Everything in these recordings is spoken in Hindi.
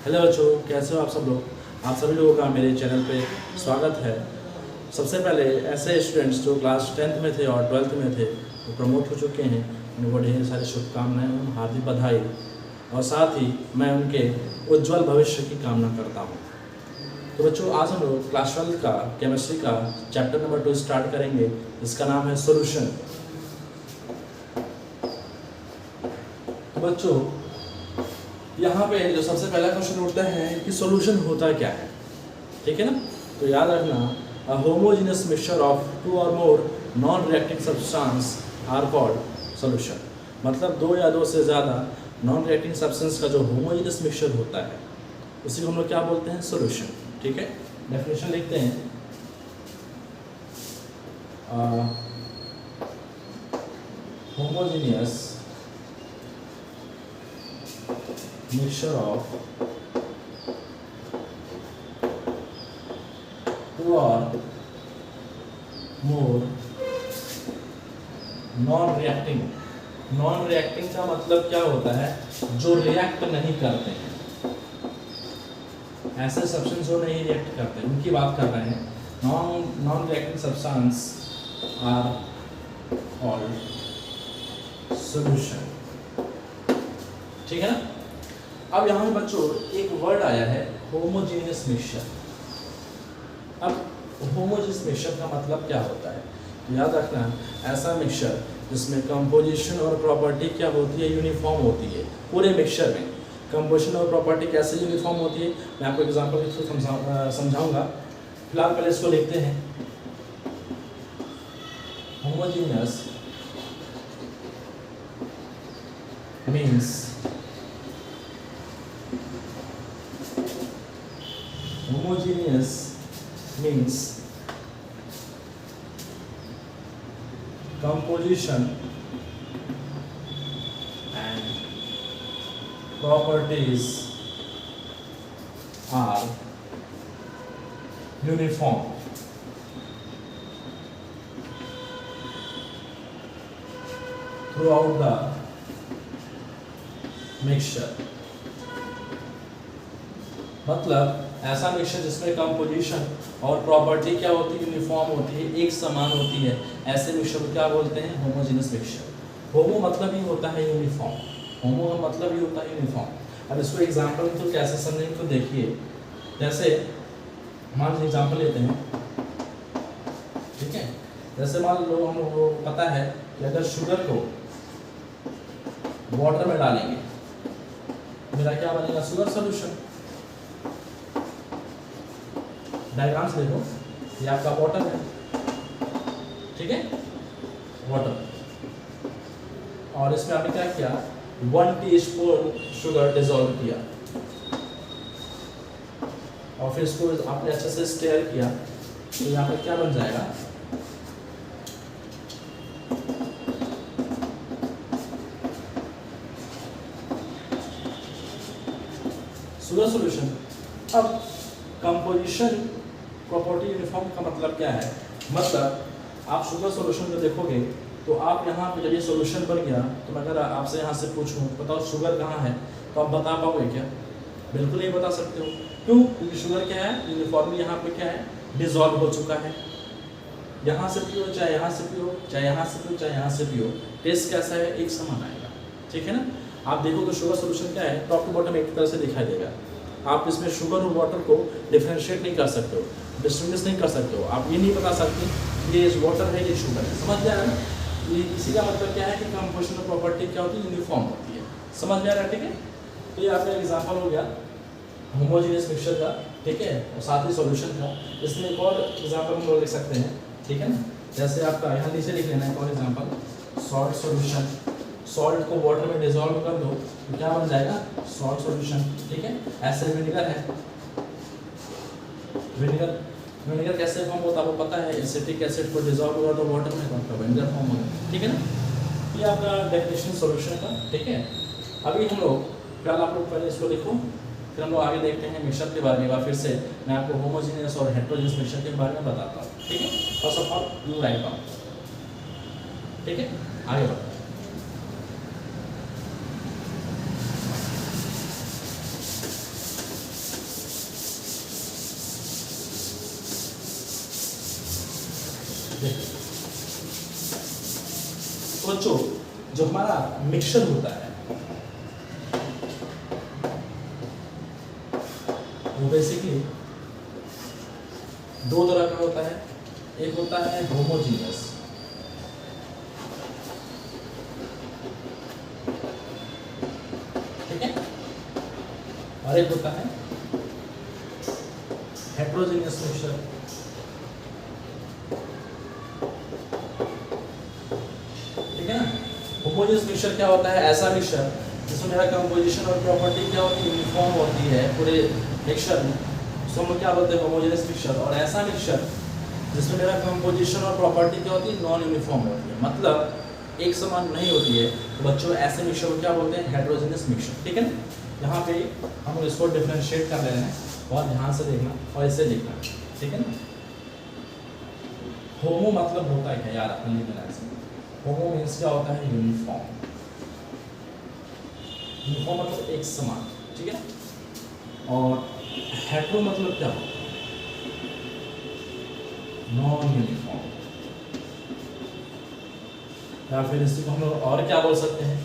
हेलो बच्चों, कैसे हो आप सब लोग। आप सभी लोगों का मेरे चैनल पे स्वागत है। सबसे पहले ऐसे स्टूडेंट्स जो क्लास 10th में थे और 12th में थे वो प्रमोट हो चुके हैं, उनको ढेर सारी शुभकामनाएं और हार्दिक बधाई, और साथ ही मैं उनके उज्जवल भविष्य की कामना करता हूँ। तो बच्चों, आज हम लोग क्लास 12 का केमिस्ट्री का चैप्टर नंबर 2 स्टार्ट करेंगे, जिसका नाम है सोल्यूशन। तो बच्चों, यहाँ पे जो सबसे पहला क्वेश्चन उठता है कि सॉल्यूशन होता क्या है, ठीक है ना। तो याद रखना, a homogeneous mixture of two और more non reacting substance are called solution. मतलब दो या दो से ज़्यादा नॉन रिएक्टिंग सब्सटेंस का जो होमोजेनियस मिक्सचर होता है उसी को हम लोग क्या बोलते हैं, सॉल्यूशन। ठीक है, डेफिनेशन लिखते हैं। Homogeneous mixture of two or more non-reacting का मतलब क्या होता है, जो रिएक्ट नहीं करते हैं। ऐसे सब्सटेंस जो नहीं रिएक्ट करते उनकी बात कर रहे हैं। Non reacting substance are called solution. ठीक है ना। अब यहाँ बच्चों एक वर्ड आया है होमोजेनियस मिक्सचर। अब होमोजेनियस मिक्सचर का मतलब क्या होता है, याद रखना, ऐसा मिक्सचर जिसमें कंपोजिशन और प्रॉपर्टी क्या होती है, यूनिफॉर्म होती है। पूरे मिक्सचर में कंपोजिशन और प्रॉपर्टी कैसे यूनिफॉर्म होती है, मैं आपको एग्जांपल के थ्रू समझाऊंगा। फिलहाल पहले इसको लिखते हैं। Homogeneous means homogeneous means composition and properties are uniform throughout the mixture। मतलब ऐसा मिक्सचर जिसमें कंपोजिशन और प्रॉपर्टी क्या होती है, यूनिफॉर्म होती है, एक समान होती है, ऐसे मिक्सचर को क्या बोलते हैं, होमोजेनियस मिक्सचर। होमो मतलब ही होता है यूनिफॉर्म, होमो का मतलब ही होता है यूनिफॉर्म। अब इसको एग्जांपल तो कैसे समझेंगे, तो देखिए, जैसे मान लीजिए एग्जांपल लेते हैं। ठीक है, जैसे मान लो हमको पता है कि अगर शुगर को वाटर में डालेंगे मेरा क्या बनेगा, शुगर सोल्यूशन। डायग्राम से देखो, ये आपका वाटर है, ठीक है, वाटर, और इसमें आपने क्या किया, 1 टीस्पून शुगर डिसॉल्व किया, और फिर इसको आपने अच्छे से स्टेयर किया, तो यहाँ पर क्या बन जाएगा, शुगर सॉल्यूशन। अब कंपोजिशन प्रॉपर्टी यूनिफॉर्म का मतलब क्या है, मतलब आप शुगर सॉल्यूशन में देखोगे तो आप यहाँ पे जब ये सॉल्यूशन बन गया, तो मैं अगर आपसे यहाँ से पूछूं बताओ शुगर कहाँ है, तो आप बता पाओगे क्या, बिल्कुल नहीं बता सकते हो। क्यों, क्योंकि शुगर क्या है, यूनिफॉर्मली यहाँ पे क्या है, डिसॉल्व हो चुका है। यहाँ से पियो, चाहे यहाँ से पियो, चाहे यहाँ से पियो, चाहे यहाँ से पियो, टेस्ट कैसा है, एक समान आएगा। ठीक है ना। आप देखो तो शुगर सोल्यूशन क्या है, टॉप टू बॉटम एक तरह से दिखाई देगा। आप इसमें शुगर और वाटर को डिफ्रेंशिएट नहीं कर सकते हो, डिस्टिंग्विश नहीं कर सकते हो। आप ये नहीं बता सकते ये वाटर है, ये शुगर है। समझ में आ रहा है। ये इसी का मतलब क्या है कि कंपोजिशन और प्रॉपर्टी क्या होती है, यूनिफॉर्म होती है। समझ में आ रहा है, ठीक है। तो ये आपका एग्जाम्पल हो गया होमोजेनियस मिक्सचर का, ठीक है, और साथ ही सॉल्यूशन का। इसमें एक और एग्जाम्पल हम लोग लिख सकते हैं, ठीक है ना। जैसे आपका यहाँ नीचे लिख लेना है, और एग्जाम्पल, सॉल्ट सॉल्यूशन। सॉल्ट को वाटर में डिसॉल्व कर दो तो क्या बन जाएगा, सॉल्ट सॉल्यूशन। ठीक है। ऐसे विनेगर है, विनेगर कैसे फॉर्म होता है वो पता है, एसिटिक एसिड को डिसॉल्व होगा तो वाटर में तो विनेगर फॉर्म होगा। ठीक है ना। ये आपका डेफिनेशन सॉल्यूशन का, ठीक है। अभी हम लोग फिलहाल आप लोग पहले इसको लिखो, फिर हम लोग आगे देखते हैं मिक्सचर के बारे में। फिर से मैं आपको होमोजेनियस और हेटेरोजेनियस मिक्सचर के बारे में बताता हूँ, ठीक है। First of all you write down, ठीक है, आगे बढ़ो। बच्चों जो हमारा मिक्सचर होता है वो बेसिकली दो तरह का होता है। एक होता है होमोजीनियस, ठीक है, और एक होता है हेट्रोजीनियस मिक्सचर। ठीक है ना। होमोजीनियस मिक्सचर क्या होता है? ऐसा मिक्सचर जिसमें मेरा कंपोजिशन और प्रॉपर्टी क्या होती है? यूनिफॉर्म होती है पूरे मिक्सचर में, उसको हम क्या बोलते हैं? Homogeneous mixture. और ऐसा मिक्सचर जिसमें मेरा कंपोजिशन और प्रॉपर्टी क्या होती है? नॉन यूनिफॉर्म होती है, मतलब एक समान नहीं होती है। तो बच्चों ऐसे मिक्सचर को क्या बोलते हैं? Heterogeneous mixture. ठीक है ना। यहाँ पे हम इसको डिफरेंशिएट कर रहे हैं, बहुत ध्यान से देखना और इसे लिखना, ठीक है ना। होमो मतलब होता है क्या यार? अपने लिखना ऐसे, होमो मीन्स क्या होता है? यूनिफॉर्म। यूनिफॉर्म मतलब एक समान, ठीक है। और हेट्रो मतलब क्या होता है? Non uniform. या फिर इसको हम लोग और क्या बोल सकते हैं?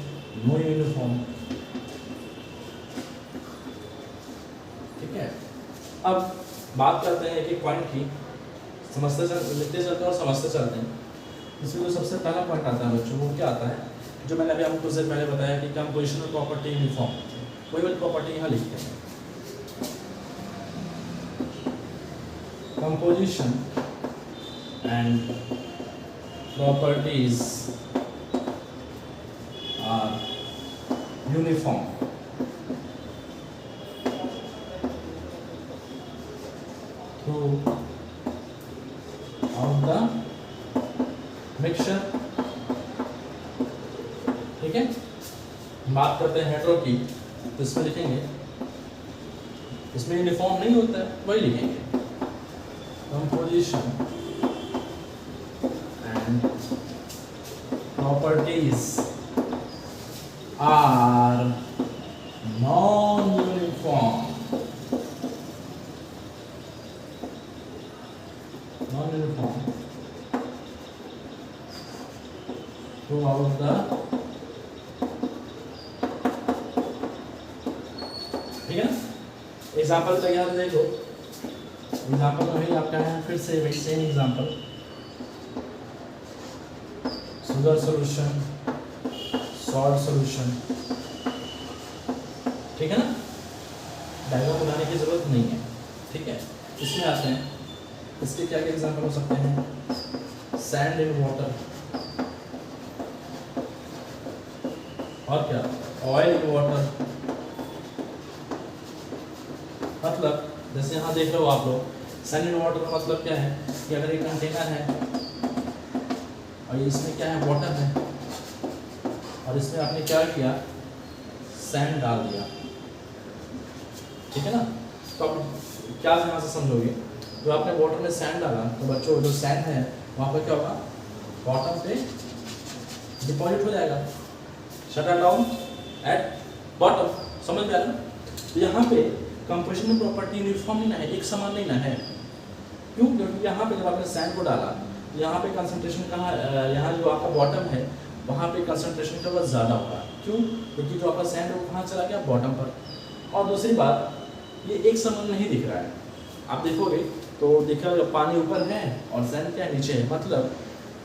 No uniform. ठीक है। अब बात करते हैं एक एक पॉइंट की, समझते लिखते चलते हैं और समझते चलते हैं। इसमें जो सबसे पहला पॉइंट आता है बच्चों, वो क्या आता है? जो मैंने अभी आपको से पहले बताया कि कंपोजिशन और प्रॉपर्टी यूनिफॉर्म, वही वाली प्रॉपर्टी यहाँ लिखते हैं। Composition and properties are uniform throughout the mixture। ठीक है। बात करते हैं हेट्रो की, तो इसमें लिखेंगे, इसमें यूनिफॉर्म नहीं होता है, वही लिखेंगे composition properties are non-uniform throughout the, ठीक है ना। एग्जाम्पल तैयार देखो, एग्जाम्पल में वही आपका है, फिर से वही same example, sugar solution, salt solution, ठीक है ना। डायग्राम बनाने की जरूरत नहीं है, ठीक है। इसमें आते हैं, इसके क्या क्या एग्जाम्पल हो सकते हैं? सैंड इन वाटर, और क्या? Oil in water. मतलब जैसे यहाँ देख रहे हो आप लोग, सैंड इन वाटर का मतलब क्या है कि अगर एक कंटेनर है और इसमें क्या है? वाटर है, और इसमें आपने क्या किया? सैंड डाल दिया, ठीक है ना। तो आप क्या यहाँ से समझोगे? जो आपने वाटर में सैंड डाला, तो बच्चों जो सैंड है वहाँ पर क्या होगा? बॉटम पे डिपॉजिट हो जाएगा, शटर डाउन एट बॉटम। समझ में आ रहा? तो यहाँ पे कंपोजिशन में प्रॉपर्टी यूनिफॉर्म नहीं ना है, एक समान नहीं ना है। क्यों? क्योंकि यहाँ पे जब आपने सैंड को डाला, यहाँ पे कंसंट्रेशन कहाँ, यहाँ जो आपका बॉटम है वहाँ पे कंसंट्रेशन का ज़्यादा होगा। क्यों? क्योंकि जो आपका सैंड है वो कहाँ चला गया? बॉटम पर। और दूसरी बात, ये एक समान नहीं दिख रहा है। आप देखोगे तो देखा पानी ऊपर है और सैंड क्या नीचे है, मतलब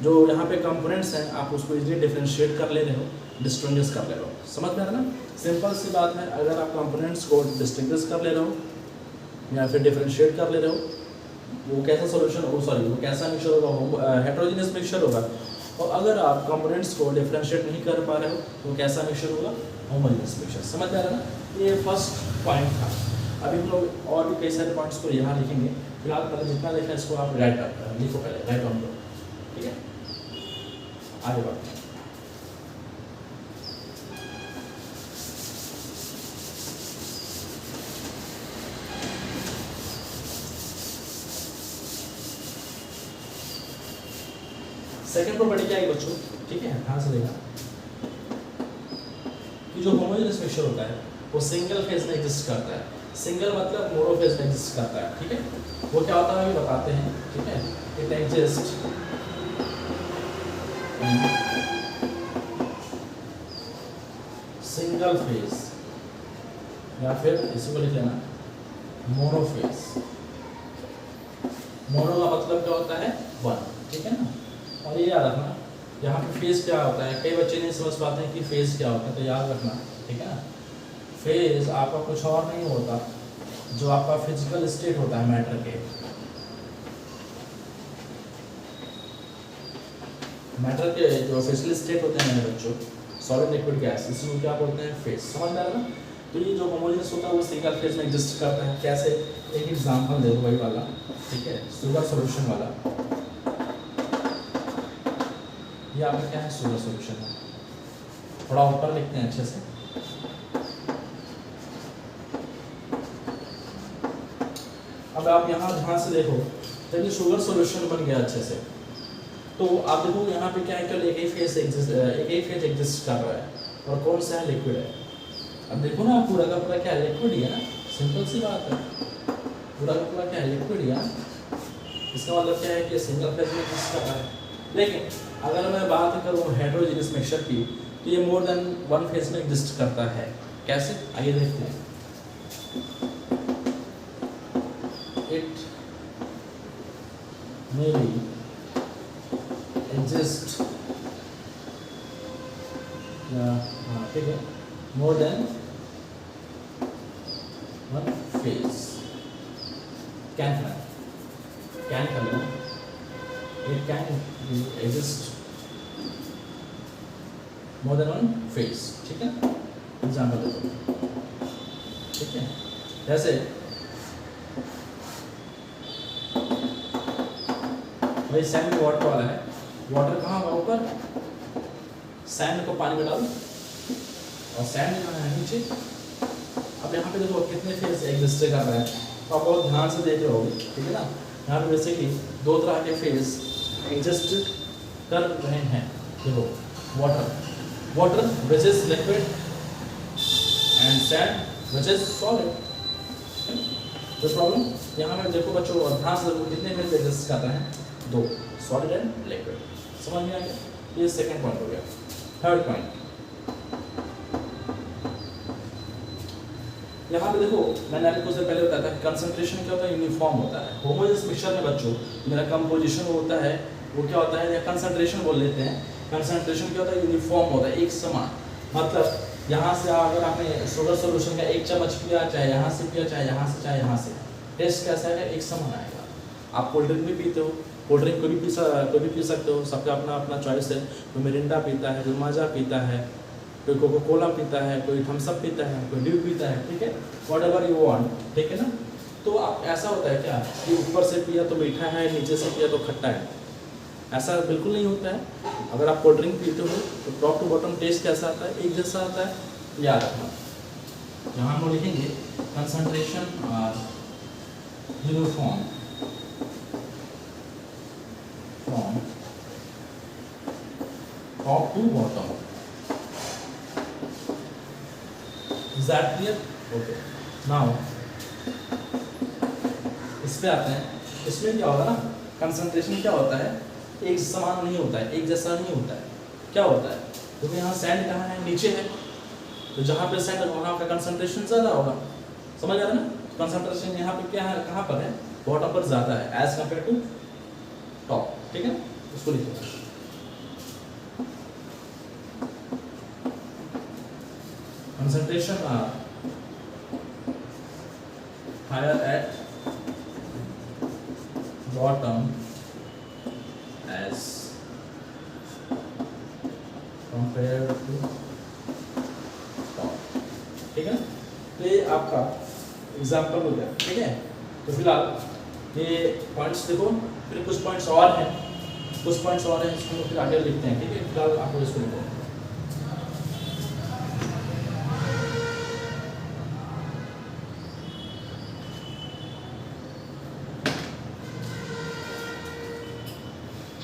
जो यहाँ पे कंपोनेंट्स हैं आप उसको इजीली डिफरेंशिएट कर ले रहे हो, डिस्टिंग्विश कर ले रहे हो। समझ में आ रहा है ना? सिंपल सी बात है, अगर आप कंपोनेंट्स को डिस्टिंग्विश कर ले रहे हो या फिर डिफरेंशिएट कर ले रहे हो, वो कैसा सॉल्यूशन हो, सॉरी वो कैसा मिक्सचर होगा? हेट्रोजेनियस मिक्सचर होगा। और अगर आप कंपोनेंट्स को डिफरेंशिएट नहीं कर पा रहे हो तो कैसा मिक्सचर होगा? Homogeneous mixture. समझ में आ रहा है ना? ये फर्स्ट पॉइंट था। अभी हम लोग और भी कई सारे पॉइंट्स को यहाँ लिखेंगे। फिलहाल पहले जितना लिखा है इसको आप राइट आप लिखो, पहले राइट ऑन लो, ठीक है। आगे बढ़ते हैं। सेकंड प्रॉपर्टी क्या है बच्चों? ठीक है, ध्यान से देखना कि जो होमोजेनियस मिक्सचर होता है वो सिंगल फेज में एग्जिस्ट करता है। सिंगल मतलब मोनोफेज में एग्जिस्ट करता है, ठीक है। वो क्या होता है अभी बताते हैं, ठीक है। इट एग्जिस्ट सिंगल फेज, या फिर इसी को लिख लेना मोनोफेज। मोनो का मतलब क्या होता है? वन, ठीक है ना। और ये याद रखना यहाँ पे फेज क्या होता है, कई बच्चे नहीं समझ पाते हैं कि फेज क्या होता है, तो याद रखना, ठीक है ना। फेज आपका कुछ और नहीं होता, जो आपका फिजिकल स्टेट होता है मैटर के, मैटर के जो फिजिकल स्टेट होते हैं मेरे बच्चों, सॉलिड लिक्विड गैस, इसी को क्या बोलते हैं? फेज। समझ में आ रहा है? तो ये जो होमोजेनस होता है वो सिंगल फेज में एग्जिस्ट करता है। कैसे? एक एग्जांपल देखो वही वाला, ठीक है, शुगर सॉल्यूशन वाला। ये आपका क्या है? शुगर सॉल्यूशन है। थोड़ा ऊपर लिखते हैं अच्छे से। अब आप यहाँ ध्यान से देखो, जब ये शुगर सॉल्यूशन बन गया अच्छे से, तो आप देखो यहाँ पे क्या है, केवल एक ही फेज एग्जिस्ट कर रहा है, और कौन सा है? लिक्विड है। अब देखो ना, पूरा का पूरा क्या है? लिक्विड ही है ना, सिंपल सी बात है, पूरा का पूरा क्या है? लिक्विड ही है। इसका मतलब क्या है कि सिंगल फेज में एग्जिस्ट कर रहा है। लेकिन अगर मैं बात करूँ हेटेरोजेनस मिक्सचर की, तो ये मोर देन वन फेज में एग्जिस्ट करता है। कैसे? आइए देखते हैं। इट मे बी एग्जिस्ट, ठीक है, more than one phase. Can कर लो, it can exist more than one phase, ठीक है। एग्जाम्पल देखो, ठीक है, जैसे भाई सैंड वाटर वाला है, वाटर कहाँ होगा? ऊपर। सैंड को पानी में डालो और सैंड कहाँ है? नीचे। अब यहाँ पे देखो कितने फेज एग्जिस्ट कर रहा है, तो आप बहुत ध्यान से देख रहे होगे, ठीक है ना। यहाँ पे वैसे कि दो तरह के फेज एग्जिस्ट कर रहे हैं। देखो, water which is liquid and sand which is solid. तो प्रॉब्लम यहाँ पे देखो बच्चों, और ध्यान से देखो कितने फेज एग्जिस्ट कर रहे हैं? दो, सॉलिड एंड लिक्विड। समझ में आ गया? ये सेकंड पॉइंट हो गया। थर्ड पॉइंट, यहाँ पे देखो, मैंने आपको कुछ देर पहले बताया था कि कंसंट्रेशन क्या होता है? यूनिफॉर्म होता है। होमोजेनस मिक्सचर में बच्चों मेरा कंपोजिशन होता है, वो क्या होता है, या कंसंट्रेशन बोल लेते हैं। कंसंट्रेशन क्या होता है? यूनिफॉर्म होता है, एक समान। मतलब यहाँ से अगर आपने शुगर सॉल्यूशन का एक चम्मच पिया, चाहे यहाँ से पिया, चाहे यहाँ से, चाहे यहाँ से, टेस्ट कैसा है? एक समान आएगा। आप कोल्ड ड्रिंक भी पीते हो, कोल्ड ड्रिंक कोई भी पी सकते हो, सबका अपना अपना चॉइस है। कोई मिरिंडा पीता है, कोई माजा पीता है, कोई कोको कोला पीता है, कोई थम्स अप पीता है, कोई ड्यू पीता है, ठीक है, वॉट एवर यू वांट, ठीक है ना। तो आप ऐसा होता है क्या कि ऊपर से पिया तो मीठा है, नीचे से पिया तो खट्टा है? ऐसा बिल्कुल नहीं होता है। अगर आप कोल्ड ड्रिंक पीते हो तो टॉप टू बॉटम टेस्ट कैसा आता है? एक जैसा आता है। याद रखना, यहाँ हम लिखेंगे concentration are uniform from top to bottom. Is that clear? Okay. Now इस पे आते हैं। इसमें क्या होगा ना, कंसंट्रेशन क्या होता है? एक समान नहीं होता है, एक जैसा नहीं होता है। क्या होता है? क्योंकि यहाँ सैंड कहाँ है? नीचे है, तो जहाँ पे सैंड वहाँ का कंसंट्रेशन ज़्यादा होगा। समझ आ रहा है ना? कंसंट्रेशन यहाँ पे क्या है, कहाँ पर है? बॉटम पर ज़्यादा है एज कम्पेयर टू टॉप, ठीक है। उसको लिखो, concentration are higher at bottom as compared to top, ठीक है। तो ये आपका एग्जाम्पल हो गया, ठीक है। तो फिलहाल ये पॉइंट्स देखो, फिर कुछ पॉइंट्स और हैं, इसको फिर आगे लिखते हैं, ठीक है। फिलहाल आपको इसको लिखो।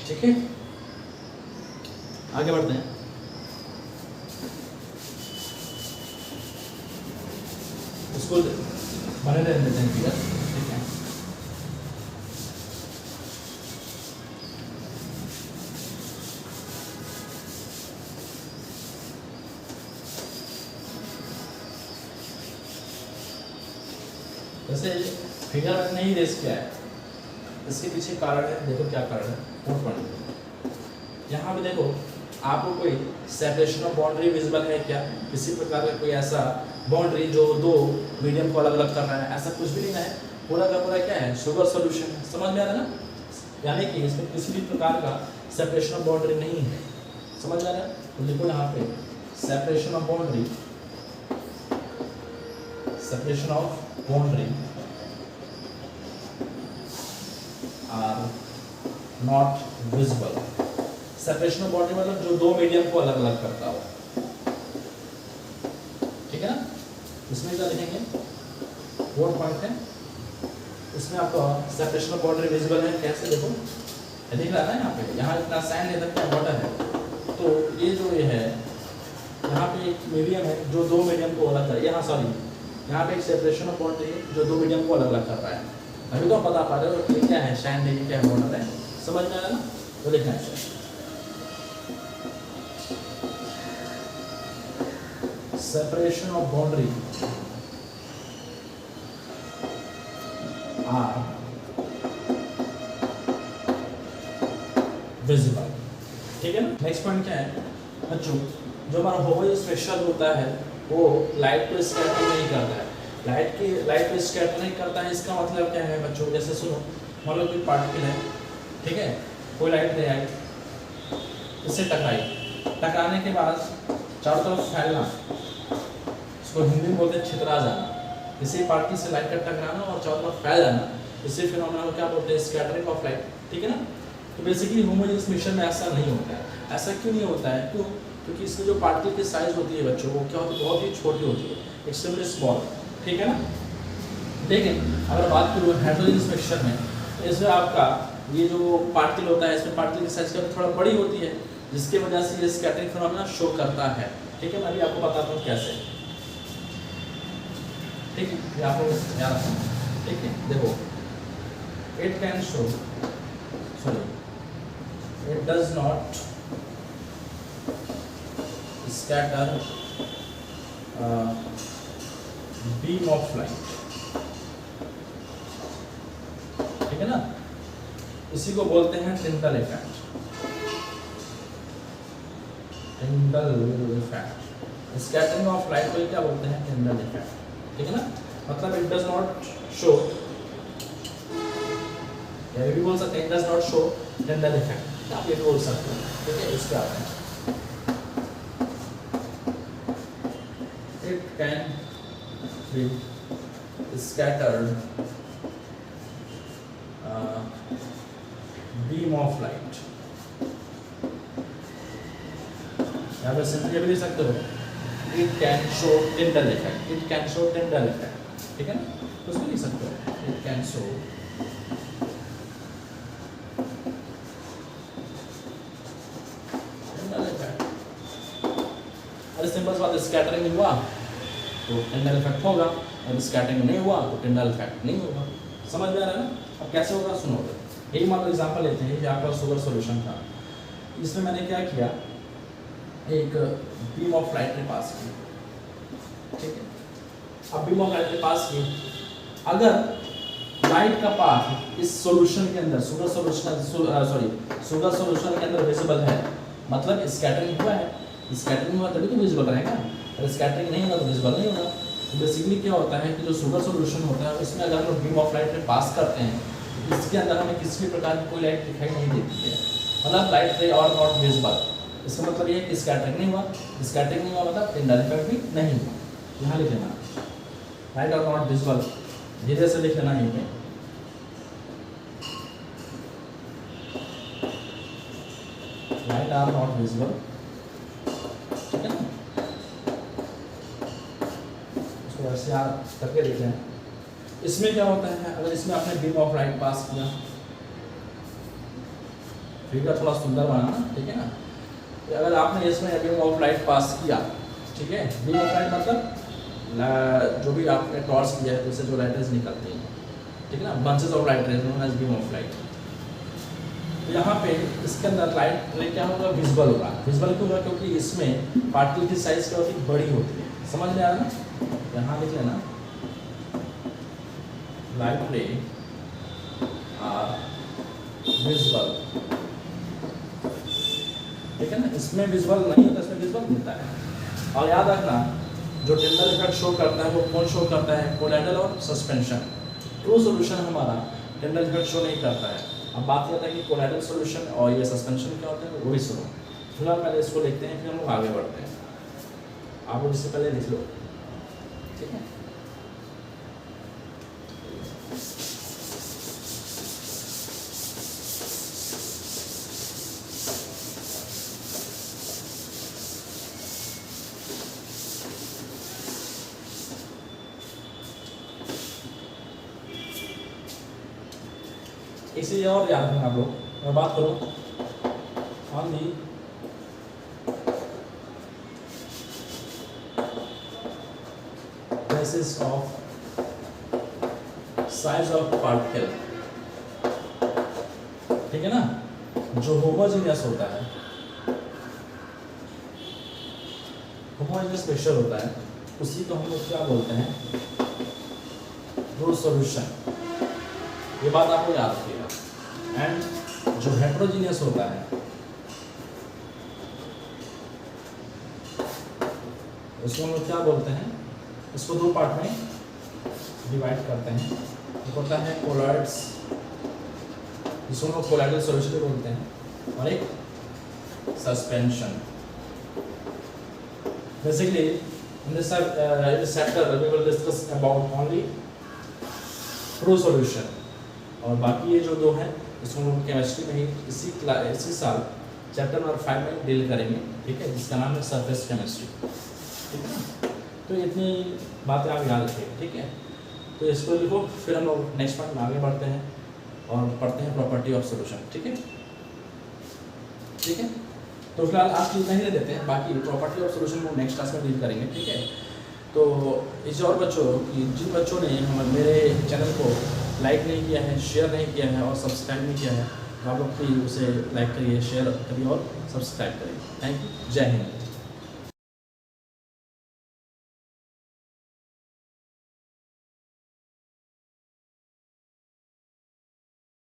ठीक है, आगे बढ़ते हैं। इसको बने रहने देते हैं, ठीक है। जैसे फिगर मैंने नहीं रेस किया है, इसके पीछे कारण है, देखो क्या कारण है, नोट पढ़िए। यहाँ पे देखो आपको कोई सेपरेशन ऑफ बाउंड्री विजिबल है क्या? किसी प्रकार का कोई ऐसा बाउंड्री जो दो मीडियम को अलग अलग कर रहा है, ऐसा कुछ भी नहीं है। पूरा का पूरा क्या है, शुगर सॉल्यूशन है। समझ में आ रहा है ना? यानी कि इसमें किसी भी प्रकार का सेपरेशन ऑफ बाउंड्री नहीं है। समझ में आ रहा है? तो देखो यहाँ पे separation of boundary, separation of boundary are not visible. Separation of boundary मतलब जो दो मीडियम को अलग अलग करता हो, ठीक है ना? इसमें क्या लिखेंगे, फोर पॉइंट है, इसमें आपको सेपरेशन ऑफ बाउंड्री विजिबल है। कैसे देखो, दिख रहा है ना, यहाँ पे, यहाँ इतना साइन है, इधर क्या वाटर है, तो ये जो ये है, यहाँ पे एक मीडियम है जो दो मीडियम को अलग कर, यहाँ सॉरी यहाँ पे एक सेपरेशन ऑफ बाउंड्री है जो दो मीडियम को अलग अलग कर रहा है। अभी तो आप बता पा रहे हो कि क्या है, साइन है, क्या वाटर है। समझ में आया ना? तो लिखना है separation of boundary are visible। ठीक है ना? नेक्स्ट पॉइंट क्या है बच्चों, जो हमारा होमोजेनियस स्ट्रक्चर होता है वो लाइट को स्कैटर नहीं करता है। लाइट को स्कैटर नहीं करता है, इसका मतलब क्या है बच्चों? जैसे सुनो, मान लो कोई पार्टिकल है, ठीक है, कोई लाइट ले आई, इससे टकराने के बाद चारों तरफ फैलना, इसको हिंदी में बोलते हैं छितरा जाना। किसी पार्टिकल से लाइट का टकराना और चारों तरफ फैल जाना, इसी फिनोमेना को क्या बोलते हैं, स्कैटरिंग ऑफ लाइट। ठीक है ना? तो बेसिकली होमोजेनियस मिक्सचर में ऐसा नहीं होता है। ऐसा क्यों नहीं होता है? क्यों? क्योंकि इसमें जो पार्टिकल की साइज होती है बच्चों, वो क्या होती है, बहुत ही छोटी होती है, एक्सट्रीमली स्मॉल। ठीक है ना? लेकिन अगर बात करूँ हेटेरोजेनियस मिक्सचर में, इसमें आपका ये जो पार्टिकल होता है, इसमें पार्टिकल की साइज थोड़ा बड़ी होती है, जिसकी वजह से ये स्कैटरिंग फिनोमेना शो करता है। ठीक है? मैं अभी आपको बताता हूँ कैसे। ठीक है, ये आपको याद रखना। ठीक है, देखो, it can show, sorry, it does not scatter beam of light. ठीक है ना? इसी को बोलते हैं Tyndall effect. Tyndall effect, scattering of light को क्या बोलते हैं, टिंडल इफेक्ट। ठीक है ना? मतलब इट डज नॉट शो, या ये भी बोल सकते हैं it does not show Tyndall effect, आप ये भी बोल सकते हैं। ठीक है, इसके आते हैं, it can be scattered beam of light। यहाँ पे सिंपली भी लिख सकते हो, it can show Tyndall effect, it can show Tyndall effect। ठीक है ना? तो उसको लिख सकते हो, it can show Tyndall effect। अरे सिंपल बात, स्कैटरिंग हुआ तो Tyndall effect होगा, और स्कैटरिंग नहीं हुआ तो टिंडल इफेक्ट नहीं होगा। समझ में आ रहा है ना? अब कैसे होगा सुनो, यही मान लो एग्जांपल लेते हैं, ये आपका शुगर सॉल्यूशन था, इसमें मैंने क्या किया, एक बीम ऑफ लाइट ने पास की। ठीक है, अब बीम ऑफ लाइट ने पास की, अगर लाइट का पाथ इस सॉल्यूशन के अंदर, शुगर सॉल्यूशन के अंदर विजिबल है, मतलब स्कैटरिंग हुआ है। स्कैटरिंग हुआ तभी तो विजिबल रहेगा, अगर स्कैटरिंग नहीं होगा तो विजिबल नहीं होगा। बेसिकली क्या होता है कि जो शुगर सॉल्यूशन होता है उसमें अगर हम बीम ऑफ लाइट में पास करते हैं, इसके अंदर हमें किसी भी प्रकार की कोई लाइट दिखाई नहीं देती है, मतलब लाइट रे और नॉट विजिबल। इसका मतलब ये है कि स्कैटरिंग नहीं हुआ, स्कैटरिंग नहीं हुआ मतलब टिंडल इफेक्ट भी नहीं हुआ। यहाँ लिख लेना, लाइट और नॉट विजिबल, धीरे से लिख लेना, यहीं पे लाइट आर नॉट विजिबल। ठीक है ना? वैसे आप करके देखें, इसमें क्या होता है, अगर इसमें आपने बीम ऑफ लाइट पास किया, फिगर थोड़ा सुंदर बनाना। ठीक है ना? अगर आपने इसमें बीम ऑफ लाइट पास किया, ठीक है, बीम ऑफ लाइट मतलब जो भी आपने टॉर्च किया है उससे जो लाइट रेज निकलती हैं, ठीक है ना, bunches of light rays known as beam of light. तो यहाँ पे इसके अंदर लाइट रे क्या होगा, विजिबल होगा। विजिबल क्यों होगा? क्योंकि इसमें पार्टिकल की साइज क्या होती है, बड़ी होती है। समझ में आ रहा है ना? यहाँ लिख लेना, लाइट रे आर विजुअल, ठीक है ना, इसमें विजुअल नहीं होता, इसमें विजुअल मिलता है। और याद रखना जो टिंडल इफेक्ट शो करता है वो कौन शो करता है, कोलाइडल और सस्पेंशन। ट्रू सॉल्यूशन हमारा टिंडल इफेक्ट शो नहीं करता है। अब बात करते हैं कि कोलाइडल सॉल्यूशन और ये सस्पेंशन क्या होता है, वो भी सुनो। फिलहाल पहले इसको लिखते हैं, फिर हम लोग आगे बढ़ते हैं। आप लोग इससे पहले लिख लो, ठीक है। इसी और याद रखना आप लोग। मैं बात करूँ on the basis of size of particle, ठीक है ना, जो होमोजेनियस होता है, होमोजेनियस मिक्सचर होता है, उसी को हम लोग क्या बोलते हैं, ट्रू सॉल्यूशन। ये बात आपको याद रखिएगा। एंड जो हेट्रोजीनियस होता है उसको हम लोग क्या बोलते हैं, इसको दो पार्ट में डिवाइड करते हैं। एक होता है कोलॉइड्स, जिसको हम लोग कोलाइडल सॉल्यूशन बोलते हैं, और एक suspension. Basically in this chapter we will discuss about only true solution, और बाकी ये जो दो हैं इसको हम लोग केमिस्ट्री में ही इसी साल चैप्टर नंबर 5 में डील करेंगे, ठीक है, जिसका नाम है सरफेस केमिस्ट्री, ठीक है। तो इतनी बातें आप याद रखिए, ठीक है। तो इसको लिखो, फिर हम लोग नेक्स्ट पार्ट में आगे बढ़ते हैं और पढ़ते हैं प्रॉपर्टी ऑफ सॉल्यूशन, ठीक है, ठीक है। तो फिलहाल आज इतना ही देते हैं, बाकी प्रॉपर्टी ऑफ सॉल्यूशन को नेक्स्ट क्लास में डील करेंगे, ठीक है। तो इस और बच्चों की, जिन बच्चों ने मेरे चैनल को लाइक नहीं किया है, शेयर नहीं किया है और सब्सक्राइब नहीं किया है, तो आप लोग भी उसे लाइक करिए, शेयर करिए और सब्सक्राइब करिए। थैंक यू, जय हिंद।